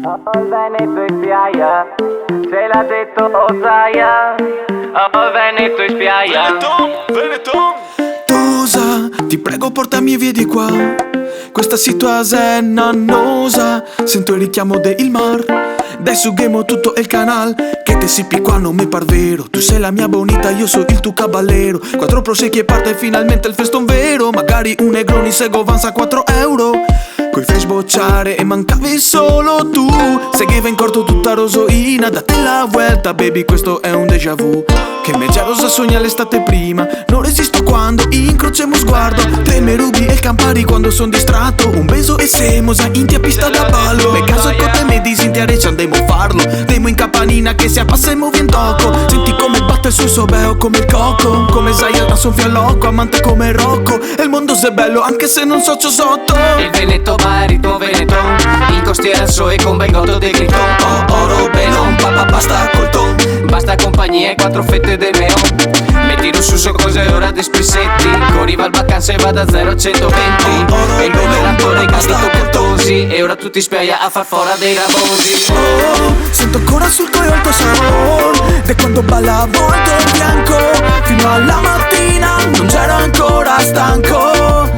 Il Veneto in spiaggia, ce l'ha detto Osaia. Il Veneto in spiaggia. Veneton. Tosa, ti prego portami via di qua. Questa situazione è annosa. Sento il richiamo del mar. Dai sughiamo tutto il canal. Che te sippi qua non mi par vero. Tu sei la mia bonita, io sono il tuo cavallero. 4 prosecchi e parte finalmente il feston vero. Magari un Negroni se avanza 4 euro. Coi fai sbocciare e mancavi solo tu. Seguiva in corto tutta rosoina. Date la vuelta baby, questo è un déjà vu. Che me già rosa sogna l'estate prima. Non resisto quando incrociamo sguardo. Te me rubi il Campari quando son distratto. Un beso e semosa in a pista da ballo. Me caso con te me disinteresse andiamo a farlo. Demo in campanina che si passiamo via in tocco. Senti come batte sul sobeo come il cocco. Come Zaya da soffia loco, amante come Rocco. E il mondo se è bello anche se non so ciò sotto. Il Veneto va a ritmo Veneton. In costiera soe con bel gotto de griton. Oh, oro belon, papà basta col ton. Basta compagnia e 4 fette de meon. Metti su so cose ora di spissetti. Corriva al vacanza e va da 0 a 120. E il governatore candito Bertosi. E ora tutti spiaia a far fora dei rabosi. Oh, sento ancora sul cuore il tuo sapore. De quando ballavo il tuo fianco. Fino alla mattina non c'ero ancora stanco. Oh,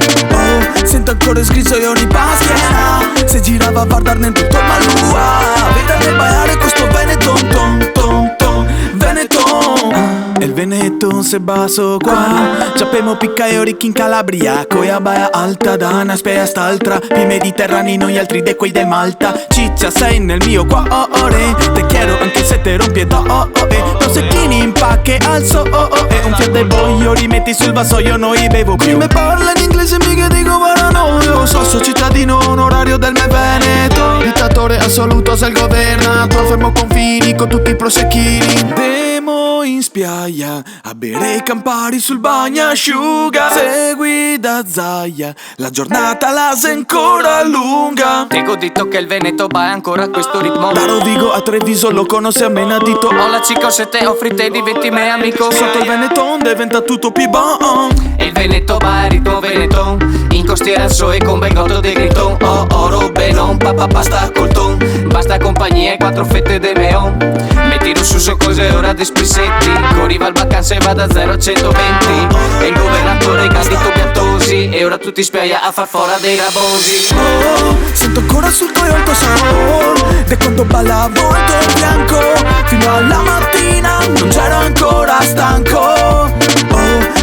sento ancora scritto io ogni paschiera. Se girava a guardarne in tutto il malua. Vedete ballare questo Veneton, ton, ton, ton, Veneton. El Veneto se baso qua. Ciapemo picca e orecchi in Calabria. Coia baia alta da una spea st'altra. I mediterranei noi altri de quei de Malta. Ciccia sei nel mio cuore. Te quiero anche se te rompi do prosecchini in pacche alzo e un fiat del boio rimetti sul vassoio noi bevo più. Chi me parla in inglese mica dico paranoio. Sono cittadino onorario del mio Veneto. Dittatore assoluto sei il governato. Fermo confini con tutti i prosecchini. Demo in spiaggia a bere i Campari sul bagnasciuga. Segui da Zaya, la giornata la se ancora lunga. Ti ho detto che il Veneto va ancora a questo ritmo. Da Rovigo a Treviso lo conosce a Menadito. Ho la cico se te offri te diventi me amico. Sotto il Veneton diventa tutto più bon. E il Veneto va a ritmo Veneton. In costiera soe con bel gotto de griton. Oh, oro belon, papà basta col ton. Basta compagnia e 4 fette de meon. Metti su so cose ora di spissetti. Corriva al vacanza e va da 0 a 120. E il governatore candito Bertosi. E ora tutti spiaia a far fora dei rabosi. Oh, sento ancora sul cuore il tuo sapore. De quando ballavo il tuo fianco. Fino alla mattina non c'ero ancora stanco. Oh,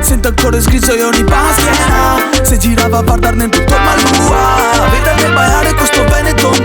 sento ancora scritto io ogni paschiera. Se girava a guardarne in tutto il malua. Vedete ballare questo Veneton.